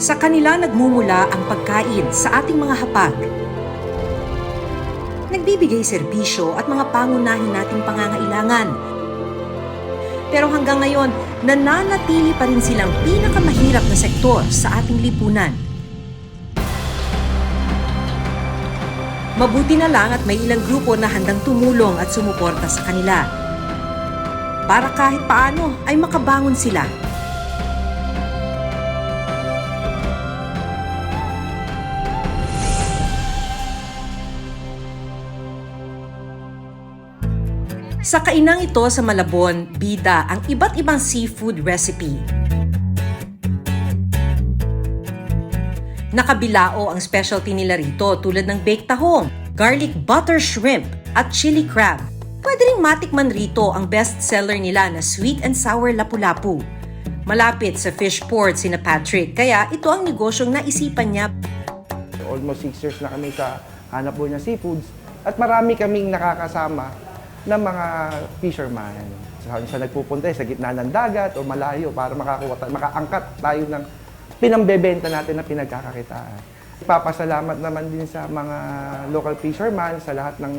Sa kanila nagmumula ang pagkain sa ating mga hapag. Nagbibigay serbisyo at mga pangunahin nating pangangailangan. Pero hanggang ngayon, nananatili pa rin silang pinakamahirap na sektor sa ating lipunan. Mabuti na lang at may ilang grupo na handang tumulong at sumuporta sa kanila. Para kahit paano ay makabangon sila. Sa kainang ito sa Malabon, bida ang iba't ibang seafood recipe. Nakabilao ang specialty nila rito tulad ng baked tahong, garlic butter shrimp at chili crab. Pwede ring matikman rito ang best-seller nila na sweet and sour lapu-lapu. Malapit sa fish port sina Patrick, kaya ito ang negosyong naisipan niya. Almost 6 years na kami sa hanap buhay ng seafoods at marami kaming nakakasama ng mga fisherman. Sa nagpupunta sa gitna ng dagat o malayo para makaangkat tayo ng pinambebenta natin na pinagkakakitaan. Ipapasalamat naman din sa mga local fisherman, sa lahat ng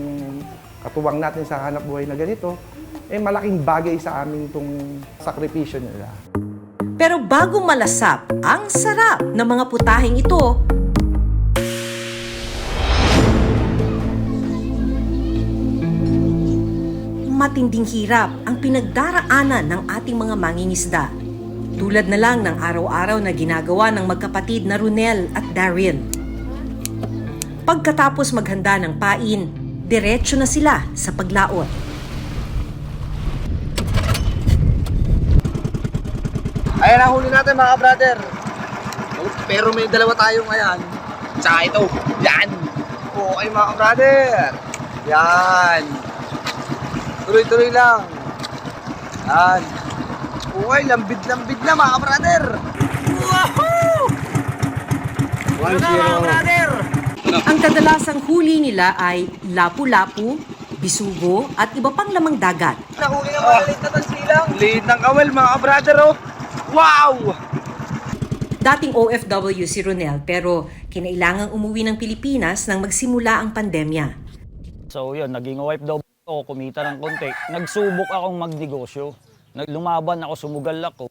katuwang natin sa hanap buhay na ganito, malaking bagay sa amin itong sakripisyo nila. Pero bago malasap ang sarap ng mga putaheng ito, matinding hirap ang pinagdaraanan ng ating mga mangingisda. Tulad na lang ng araw-araw na ginagawa ng magkapatid na Runel at Daryl. Pagkatapos maghanda ng pain, diretso na sila sa paglaot. Ayan ang huli natin mga brother. Pero may dalawa tayo ngayon. Tsaka ito. Yan. Okay mga brother. Yan. Tuloy-tuloy lang. Yan. Okay, lambid-lambid na mga brother. Woohoo! 1-0 mga brother. Ang kadalasang huli nila ay lapu-lapu, bisugo at iba pang lamang dagat. Nahuli ng maliit na tansilang. Liit ng kawal mga brother oh. Wow! Dating OFW si Ronel pero kinailangang umuwi ng Pilipinas nang magsimula ang pandemya. So yun, naging OFW ako, kumita ng konti. Nagsubok akong magnegosyo. Lumaban ako, sumugal ako.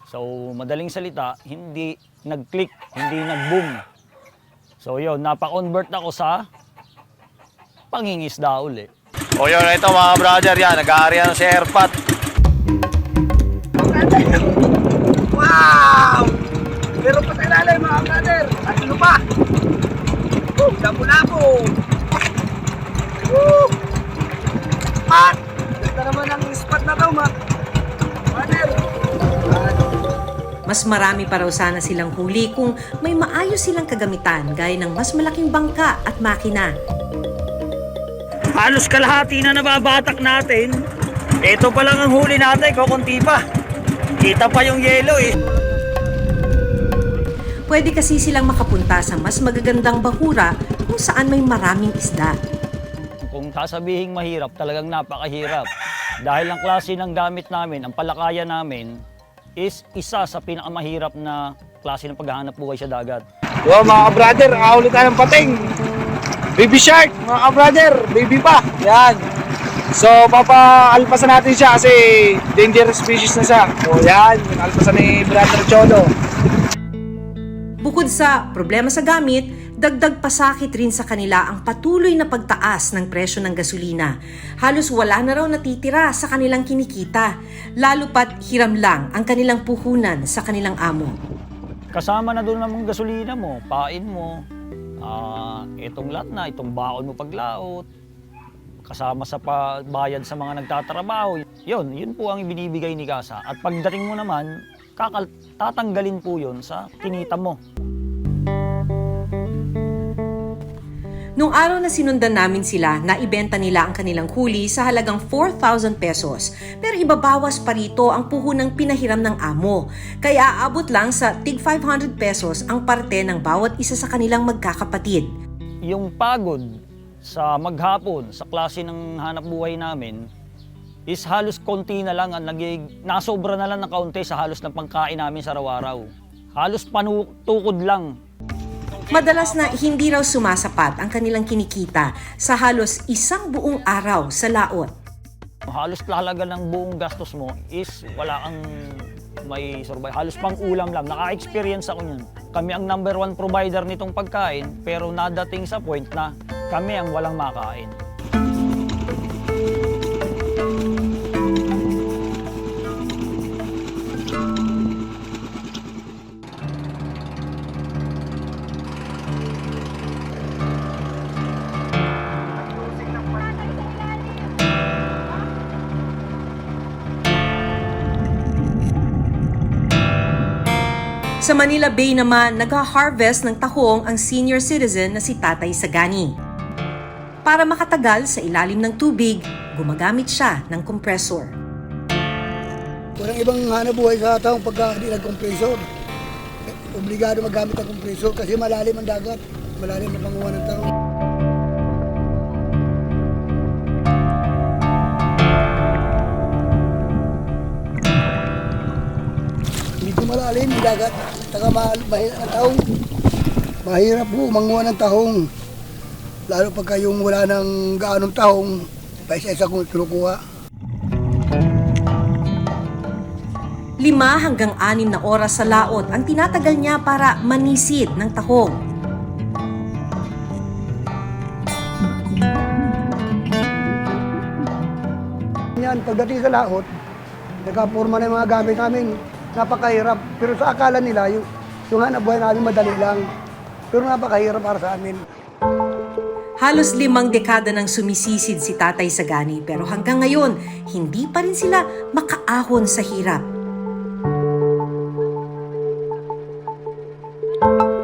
So madaling salita, hindi nag-click, hindi nag-boom. So yun, napa-convert ako sa pangingisda uli. O yun, ito mga brother yan, nag-aari si Airpat. Wow! Meron pa sa ilalim mga brother. At ano pa? Lapu-lapu. Spot! Ganda naman ang spot na to mga brother. Mas marami pa raw sana silang huli kung may maayos silang kagamitan gaya ng mas malaking bangka at makina. Halos kalahati na nababatak natin. Ito pa lang ang huli natin, kukunti pa. Kita pa yung yelo eh. Pwede kasi silang makapunta sa mas magagandang bahura kung saan may maraming isda. Kung sasabihin mahirap, talagang napakahirap. Dahil ang klase ng gamit namin, ang palakayan namin, is isa sa pinakamahirap na klase ng paghahanap buhay sa dagat. Yo mga brother, nakahuli tayo ng pating. Baby shark, mga brother, baby pa. Yan. So, papaalpasan natin siya kasi dangerous species na siya. O yan, yung alpasan ni Brother Cholo. Bukod sa problema sa gamit, dagdag pasakit rin sa kanila ang patuloy na pagtaas ng presyo ng gasolina. Halos wala na raw natitira sa kanilang kinikita, lalo pat hiram lang ang kanilang puhunan sa kanilang amo. Kasama na doon ang gasolina mo, pain mo, itong lahat na, itong baon mo paglaot, kasama sa bayad sa mga nagtatrabaho. Yun po ang ibinibigay ni Kasa. At pagdating mo naman, tatanggalin po yun sa kinita mo. Nung araw na sinundan namin sila, naibenta nila ang kanilang huli sa halagang 4,000 pesos. Pero ibabawas pa rito ang puhunang pinahiram ng amo. Kaya aabot lang sa tig 500 pesos ang parte ng bawat isa sa kanilang magkakapatid. Yung pagod sa maghapon, sa klase ng hanap buhay namin, is halos konti na lang, nasobra na lang ng kaunti sa halos ng pangkain namin sa araw-araw. Halos panutukod lang. Madalas na hindi raw sumasapat ang kanilang kinikita sa halos isang buong araw sa laot. Halos talaga ng buong gastos mo is wala kang may survive. Halos pang ulam lang. Naka-experience ako niyan. Kami ang number 1 provider nitong pagkain, pero nadating sa point na kami ang walang makain. Sa Manila Bay naman, nag-harvest ng tahong ang senior citizen na si Tatay Sagani. Para makatagal sa ilalim ng tubig, gumagamit siya ng kompresor. Walang ibang hanap buhay sa taong pagka hindi nag-compressor. Obligado magamit ang kompresor kasi malalim ang dagat. Malalim ang panguha ng tao. Medyo malalim ang dagat. Saka mahirap ang tahong. Mahirap po manguha ng tahong. Lalo pagka yung wala ng gaanong tahong, paisa-isa kung kinukuha. 5 hanggang 6 na oras sa laot ang tinatagal niya para manisid ng tahong. Yan, pagdating sa laot, nagkaporma na yung mga gamit namin. Napakahirap. Pero sa akala nila, yung hanap buhay namin madali lang. Pero napakahirap para sa amin. Halos 5 dekada nang sumisisid si Tatay Sagani pero hanggang ngayon, hindi pa rin sila makaahon sa hirap.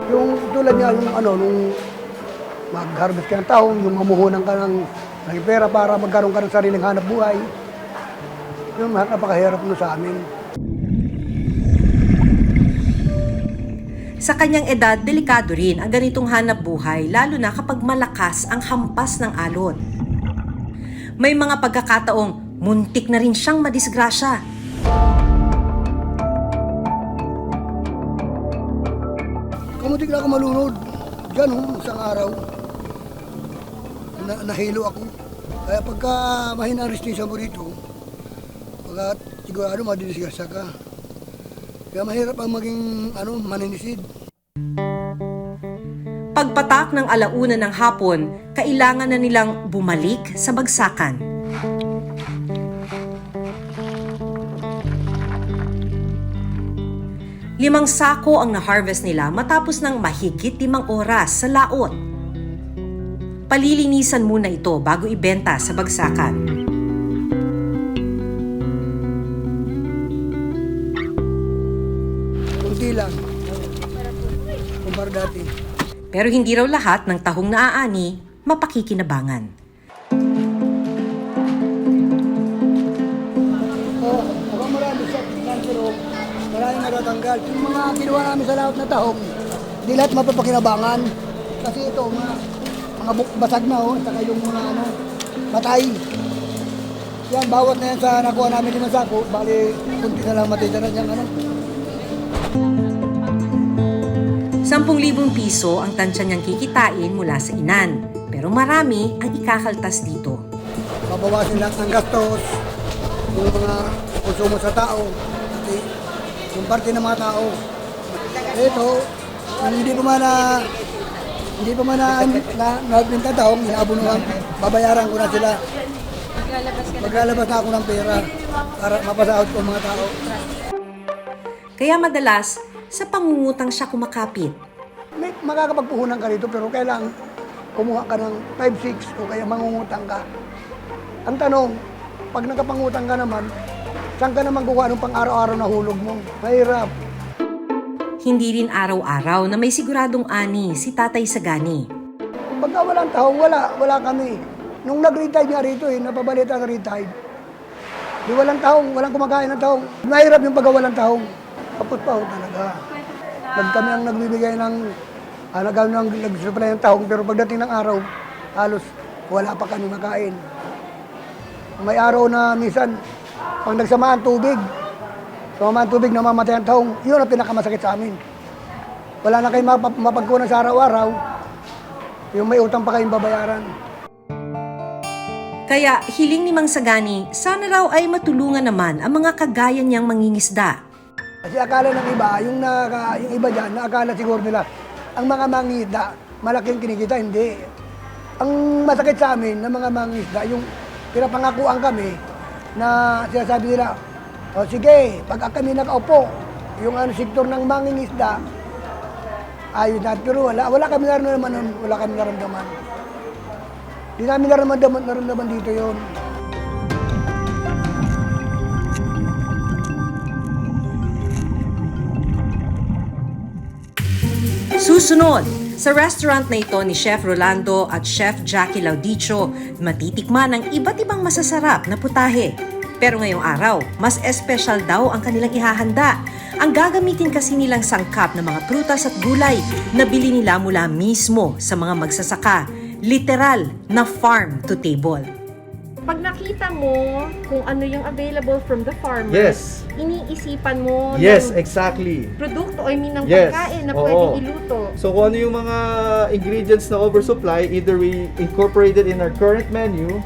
Yung tulad niya, nung mag-harvest ka ng taong, yung mamuhunan ka ng pera para magkaroon ka ng sariling hanap buhay. Yung napakahirap no sa amin. Sa kanyang edad, delikado rin ang ganitong hanap buhay lalo na kapag malakas ang hampas ng alon. May mga pagkakataong muntik na rin siyang madisgrasya. Kamutik na ako malunod. Diyan, isang araw. Nahilo ako. Kaya pagka mahina ang resistensya mo dito, pagka sigurado madidisgrasya ka. Kaya mahirap ang maging maninisid. Pagpatak ng 1:00 ng hapon, kailangan na nilang bumalik sa bagsakan. Limang sako ang na-harvest nila matapos ng mahigit 5 oras sa laot. Palilinisan muna ito bago ibenta sa bagsakan. Kunti lang. Kumpara dati. Pero hindi raw lahat ng tahong naaani mapakikinabangan. Ako marami sa pero maraming natatanggal. Yung mga kinuha namin sa laot na tahong, hindi lahat mapapakinabangan. Kasi ito, mga basag na, at saka yung mga matay. Yan, bawat na yan sa nakuha namin 5 sako, bali, kunti na lang matitira dyan, 10,000 piso ang tansya niyang kikitain mula sa inan. Pero marami ang ikakaltas dito. Mabawasin lang ang gastos, yung mga konsumo sa tao, kasi yung parte ng mga tao. Ito, hindi pa man nagbinta taong, inaabunuhan, babayaran ko na sila. Maglalabas na ako ng pera para mapasahod ko ang mga tao. Kaya madalas, sa pangungutang siya kumakapit. May makakapagpuhunan ka rito pero kailangan kumuha ka ng 5-6 o kaya mangungutang ka. Ang tanong, pag nakapangutang ka naman, saan ka naman kukuha ng pang-araw-araw na hulog mo? Mahirap. Hindi rin araw-araw na may siguradong ani si Tatay Sagani. Pagka walang tahong, wala kami. Nung nag-retide nga rito, napabalita ang retide. Di walang tahong, walang kumakain ng tahong. Mahirap yung pagka walang tahong. Kapot pa ho talaga. Kami ang nagbibigay ng, nag-supply ng tahong, pero pagdating ng araw, halos wala pa kami makain. May araw na minsan, pag nagsamaan tubig, namamatay ang tahong, yun ang pinakamasakit sa amin. Wala na kayong mapagkunan sa araw-araw. Yung may utang pa kayong babayaran. Kaya hiling ni Mang Sagani, sana raw ay matulungan naman ang mga kagaya niyang mangingisda. Kasi akala ng iba, yung iba dyan, akala siguro nila, ang mga mangingisda, malaking kinikita, hindi. Ang masakit sa amin ng mga mangingisda, yung pinapangakuan kami na sinasabi nila, o sige, pag kami nakaupo, yung sektor ng mangingisda, ayos na, pero wala kami naramdaman nun, wala kami naramdaman. Hindi namin naramdaman dito yun. Susunod, sa restaurant na ito ni Chef Rolando at Chef Jackie Laudicho, matitikman ang iba't ibang masasarap na putahe. Pero ngayong araw, mas espesyal daw ang kanilang ihahanda. Ang gagamitin kasi nilang sangkap ng mga prutas at gulay na bili nila mula mismo sa mga magsasaka. Literal na farm to table. Pag nakita mo kung ano yung available from the farmers, Yes. iniisipan mo Yes, ng exactly. produkto, ng Yes. pagkain na Oo. pwedeng iluto. So kung ano yung mga ingredients na oversupply, either we incorporate it in our current menu.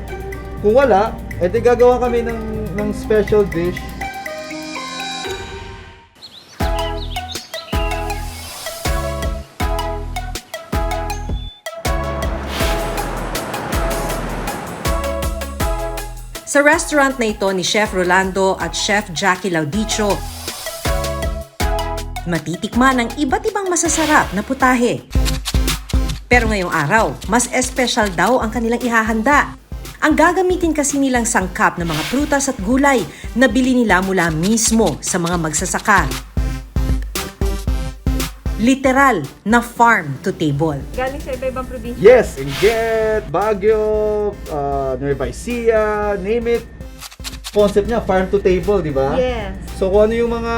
Kung wala, edi gagawa kami ng special dish. Sa restaurant na ito ni Chef Rolando at Chef Jackie Laudicho, matitikman ang iba't ibang masasarap na putahe. Pero ngayong araw, mas espesyal daw ang kanilang ihahanda. Ang gagamitin kasi nilang sangkap ng mga prutas at gulay na bili nila mula mismo sa mga magsasaka. Literal na farm to table. Galing sa iba-ibang probinsya. Yes, Benguet, Baguio, Nueva Ecija, name it. Concept niya, farm to table, di ba? Yes. So kung ano yung mga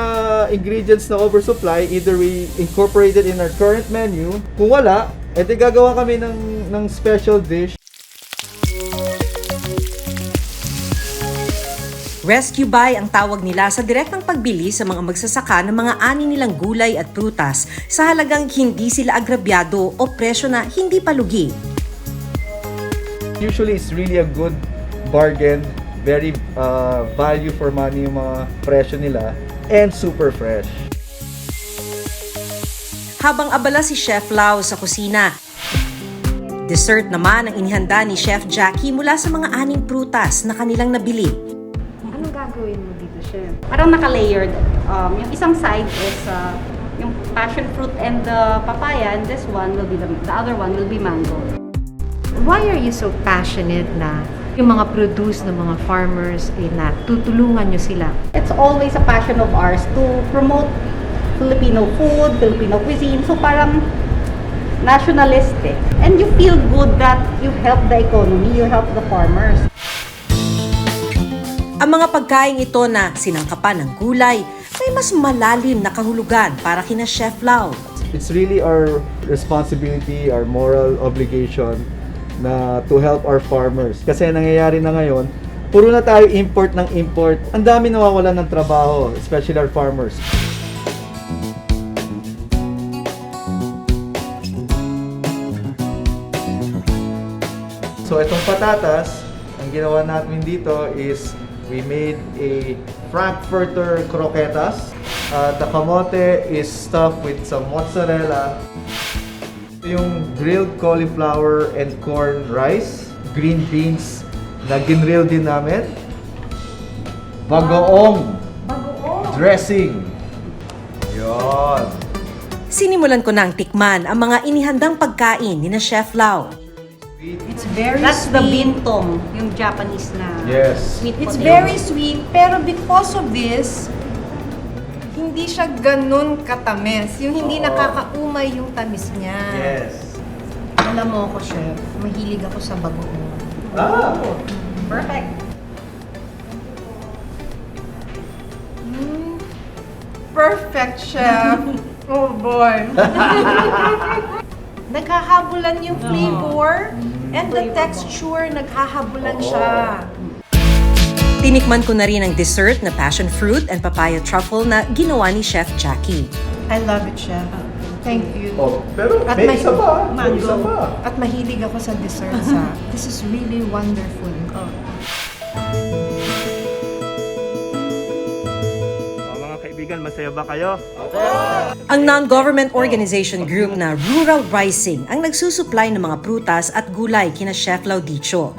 ingredients na oversupply, either we incorporate it in our current menu. Kung wala, edi gagawa kami ng special dish. Rescue buy ang tawag nila sa direktang pagbili sa mga magsasaka ng mga ani nilang gulay at prutas sa halagang hindi sila agrabyado o presyo na hindi palugi. Usually, it's really a good bargain. Very value for money yung mga presyo nila. And super fresh. Habang abala si Chef Lau sa kusina, dessert naman ang inihanda ni Chef Jackie mula sa mga aning prutas na kanilang nabili. Anong gagawin mo dito, chef? Parang naka-layered. Yung isang side is yung passion fruit and the papaya, and this one will be the other one will be mango. Why are you so passionate na yung mga produce ng mga farmers na tutulungan nyo sila? It's always a passion of ours to promote Filipino food, Filipino cuisine. So parang nationalistic. And you feel good that you help the economy, you help the farmers. Ang mga pagkain ito na sinangkapan ng gulay, may mas malalim na kahulugan para kina Chef Lau. It's really our responsibility, our moral obligation na to help our farmers. Kasi nangyayari na ngayon, puro na tayo import ng import. Ang dami nawawalan ng trabaho, especially our farmers. So itong patatas, ang ginawa natin dito is we made a Frankfurter croquetas. The kamote is stuffed with some mozzarella. Yung grilled cauliflower and corn rice, green beans na ginrill din namin. Bagoong dressing. Yon. Sinimulan ko nang tikman ang mga inihandang pagkain ni na Chef Lau. It's very That's the bintong, yung Japanese na Yes. sweet It's potato. very sweet, pero because of this, hindi siya ganun katamis. Yung hindi nakakaumay yung tamis niya. Yes. Alam mo ako, chef, mahilig ako sa bagoong. Ah! Perfect. Perfect, chef. Oh boy. Naghahabulan yung flavor and the texture, naghahabulan siya. Tinikman ko na rin ang dessert na passion fruit and papaya truffle na ginawa ni Chef Jackie. I love it, chef. Thank you. Oh, pero At may isa pa. May mango. isa pa. At mahilig ako sa desserts. This is really wonderful. Mga kaibigan, masaya ba kayo? Ang non-government organization group na Rural Rising ang nagsusupply ng mga prutas at gulay kina Chef Laudicho.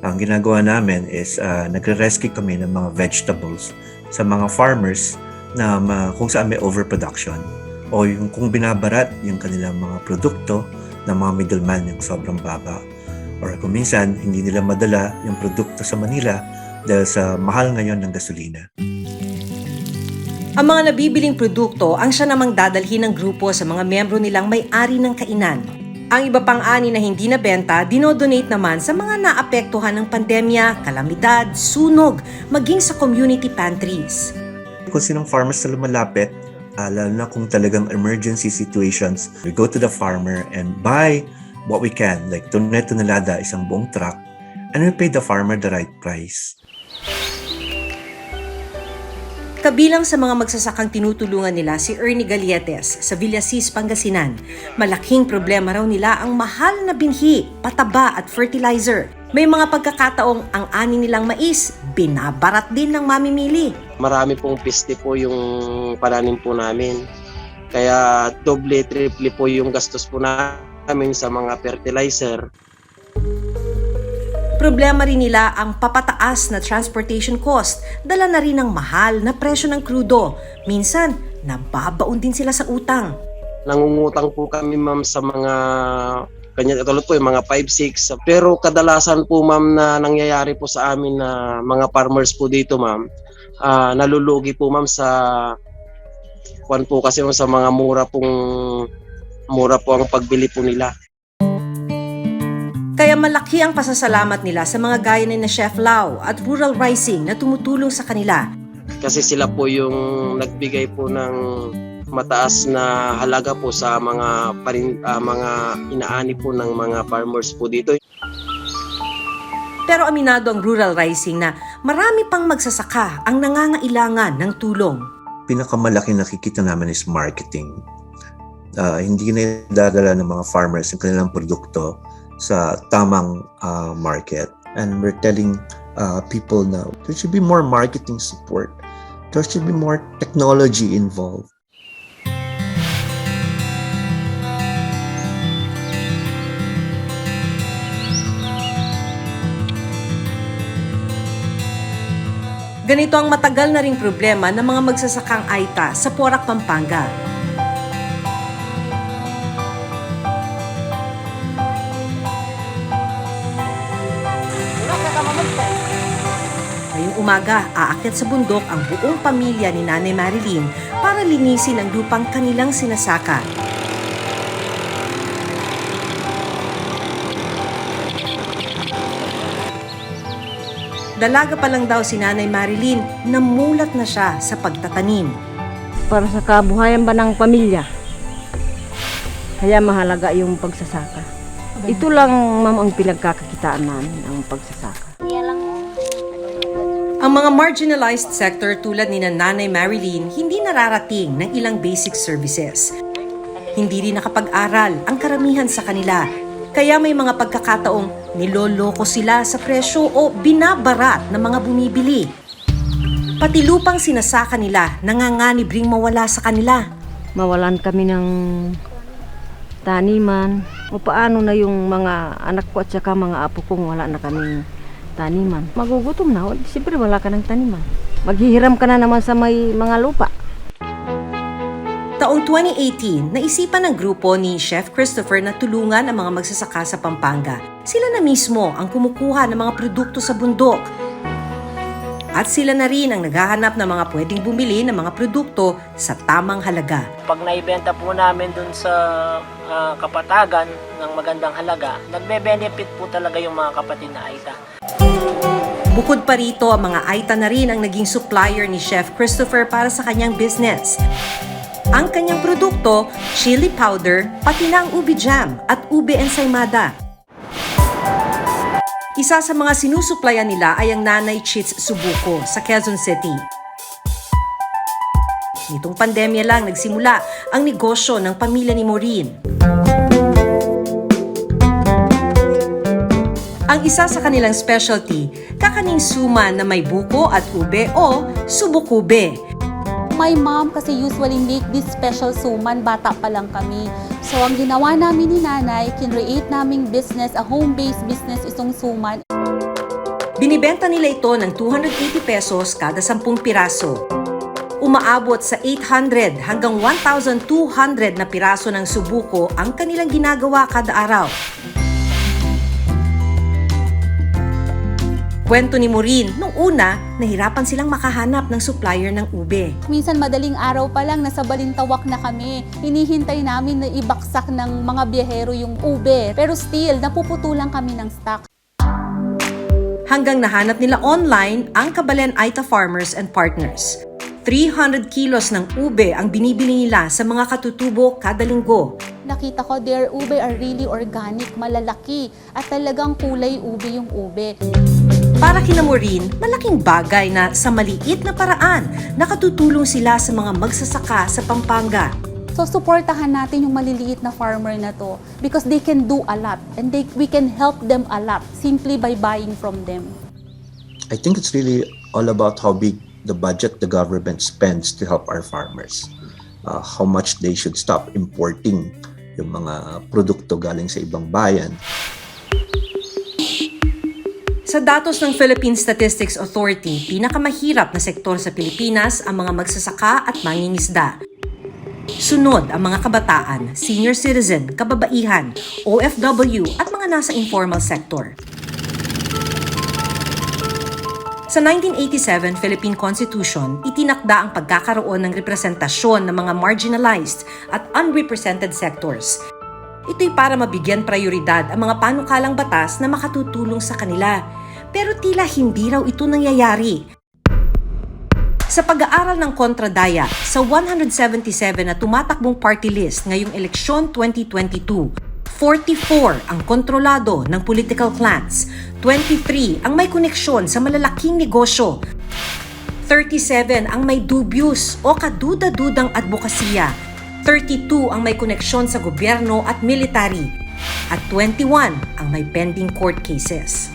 Ang ginagawa namin is nagre-rescue kami ng mga vegetables sa mga farmers na kung saan may overproduction o yung kung binabarat yung kanilang mga produkto ng mga middleman yung sobrang baba or kung minsan hindi nila madala yung produkto sa Manila dahil sa mahal ngayon ng gasolina. Ang mga nabibiling produkto ang siya namang dadalhin ng grupo sa mga membro nilang may-ari ng kainan. Ang iba pang ani na hindi nabenta, dinodonate naman sa mga naapektuhan ng pandemya, kalamidad, sunog, maging sa community pantries. Kung sinong farmers na lumalapit, lalo na kung talagang emergency situations, we go to the farmer and buy what we can, like tonelada, isang buong truck, and we pay the farmer the right price. Kabilang sa mga magsasakang tinutulungan nila si Ernie Galietes sa Villasis, Pangasinan. Malaking problema raw nila ang mahal na binhi, pataba at fertilizer. May mga pagkakataong ang ani nilang mais, binabarat din ng mamimili. Marami pong piste po yung pananim po namin. Kaya doble, triple po yung gastos po namin sa mga fertilizer. Problema rin nila ang papataas na transportation cost, dala na rin ang mahal na presyo ng krudo. Minsan, nababaon din sila sa utang. Nangungutang po kami ma'am sa mga kanya tulad po yung mga 5-6. Pero kadalasan po ma'am na nangyayari po sa amin na mga farmers po dito ma'am, nalulugi po ma'am sa kwan po kasi sa mga mura po ang pagbili po nila. Kaya malaki ang pasasalamat nila sa mga gaya ni na Chef Lau at Rural Rising na tumutulong sa kanila. Kasi sila po yung nagbigay po ng mataas na halaga po sa mga inaani po ng mga farmers po dito. Pero aminado ang Rural Rising na marami pang magsasaka ang nangangailangan ng tulong. Pinakamalaki nakikita namin is marketing. Hindi na dadala ng mga farmers ang kanilang produkto sa tamang market. And we're telling people now, there should be more marketing support. There should be more technology involved. Ganito ang matagal na ring problema ng mga magsasakang Aita sa Porac, Pampanga. Ngayong umaga, aakyat sa bundok ang buong pamilya ni Nanay Marilyn para linisin ang lupang kanilang sinasaka. Dalaga pa lang daw si Nanay Marilyn, namulat na siya sa pagtatanim. Para sa kabuhayan ba ng pamilya, kaya mahalaga yung pagsasaka. Ito lang ma'am ang pinagkakakitaan namin, ang pagsasaka. Ang mga marginalized sector tulad ni Nanay Marilyn hindi nararating ng ilang basic services. Hindi rin nakapag-aral ang karamihan sa kanila. Kaya may mga pagkakataong niloloko sila sa presyo o binabarat ng mga bumibili. Pati lupang sinasaka nila nanganganib ring mawala sa kanila. Mawalan kami ng taniman. O paano na yung mga anak ko at saka mga apo kong wala na kaming taniman. Magugutom na, siyempre wala ka ng taniman. Maghihiram ka na naman sa may mga lupa. Taong 2018, naisipan ng grupo ni Chef Christopher na tulungan ang mga magsasaka sa Pampanga. Sila na mismo ang kumukuha ng mga produkto sa bundok. At sila na rin ang naghahanap ng mga pwedeng bumili ng mga produkto sa tamang halaga. Pag naibenta po namin dun sa kapatagan ng magandang halaga, nagbe-benefit po talaga yung mga kapatid na Aita. Bukod pa rito, ang mga Aita na rin ang naging supplier ni Chef Christopher para sa kanyang business. Ang kanyang produkto, chili powder, pati na ang ube jam at ube ensaymada. Isa sa mga sinusuplayan nila ay ang Nanay Chits Subuco sa Quezon City. Nitong pandemya lang nagsimula ang negosyo ng pamilya ni Maureen. Ang isa sa kanilang specialty, kakaning suman na may buko at ube o subukube. My mom kasi usually make this special suman, bata pa lang kami. So ang ginawa namin ni nanay, kinreate naming business, a home-based business itong suman. Binibenta nila ito ng 280 pesos kada 10 piraso. Umaabot sa 800 hanggang 1,200 na piraso ng subuko ang kanilang ginagawa kada araw. Kwento ni Maureen, nung una, nahirapan silang makahanap ng supplier ng ube. Minsan madaling araw pa lang, nasa Balintawak na kami. Hinihintay namin na ibaksak ng mga biyahero yung ube. Pero still, napuputulan kami ng stock. Hanggang nahanap nila online ang Kabalen Aita Farmers and Partners. 300 kilos ng ube ang binibili nila sa mga katutubo kada linggo. Nakita ko, their ube are really organic, malalaki, at talagang kulay ube yung ube. Para kina Maureen, malaking bagay na sa maliit na paraan, nakatutulong sila sa mga magsasaka sa Pampanga. So, suportahan natin yung maliliit na farmer na to because they can do a lot and we can help them a lot simply by buying from them. I think it's really all about how big the budget the government spends to help our farmers. How much they should stop importing yung mga produkto galing sa ibang bayan. Sa datos ng Philippine Statistics Authority, pinakamahirap na sektor sa Pilipinas ang mga magsasaka at mangingisda. Sunod ang mga kabataan, senior citizen, kababaihan, OFW at mga nasa informal sector. Sa 1987 Philippine Constitution, itinakda ang pagkakaroon ng representasyon ng mga marginalized at unrepresented sectors. Ito'y para mabigyan prioridad ang mga panukalang batas na makatutulong sa kanila. Pero tila hindi raw ito nangyayari. Sa pag-aaral ng kontradaya, sa 177 na tumatakbong party list ngayong eleksyon 2022, 44 ang kontrolado ng political clans, 23 ang may koneksyon sa malalaking negosyo, 37 ang may dubious o kaduda-dudang advokasya, 32 ang may koneksyon sa gobyerno at military, at 21 ang may pending court cases.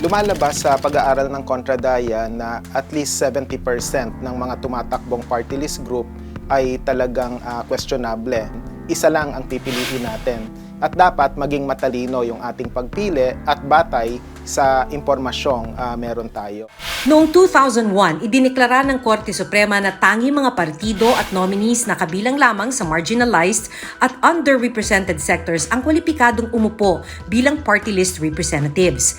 Lumalabas sa pag-aaral ng kontradaya na at least 70% ng mga tumatakbong party list group ay talagang questionable. Isa lang ang pipiliin natin. At dapat maging matalino yung ating pagpili at batay sa impormasyong meron tayo. Noong 2001, idineklara ng Korte Suprema na tanging mga partido at nominees na kabilang lamang sa marginalized at underrepresented sectors ang kwalipikadong umupo bilang party list representatives.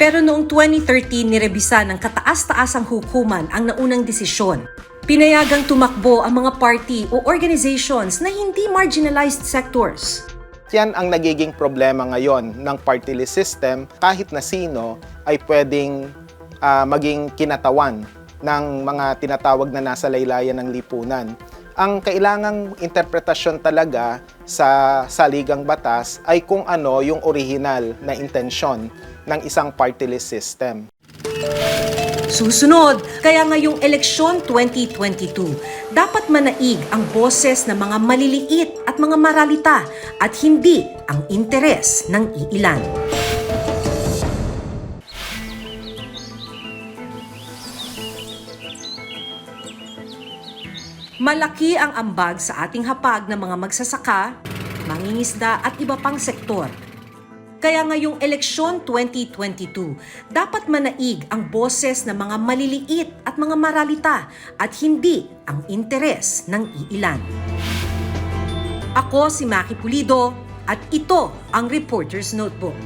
Pero noong 2013, nirebisa ng kataas-taasang hukuman ang naunang desisyon. Pinayagang tumakbo ang mga party o organizations na hindi marginalized sectors. Yan ang nagiging problema ngayon ng party list system. Kahit na sino ay pwedeng maging kinatawan ng mga tinatawag na nasa laylayan ng lipunan. Ang kailangang interpretasyon talaga sa saligang batas ay kung ano yung original na intensyon ng isang party list system. Susunod, kaya ngayong eleksyon 2022, dapat manaig ang boses ng mga maliliit at mga maralita at hindi ang interes ng iilan. Malaki ang ambag sa ating hapag ng mga magsasaka, mangingisda at iba pang sektor. Kaya ngayong eleksyon 2022, dapat manaig ang boses ng mga maliliit at mga maralita at hindi ang interes ng iilan. Ako si Maki Pulido at ito ang Reporter's Notebook.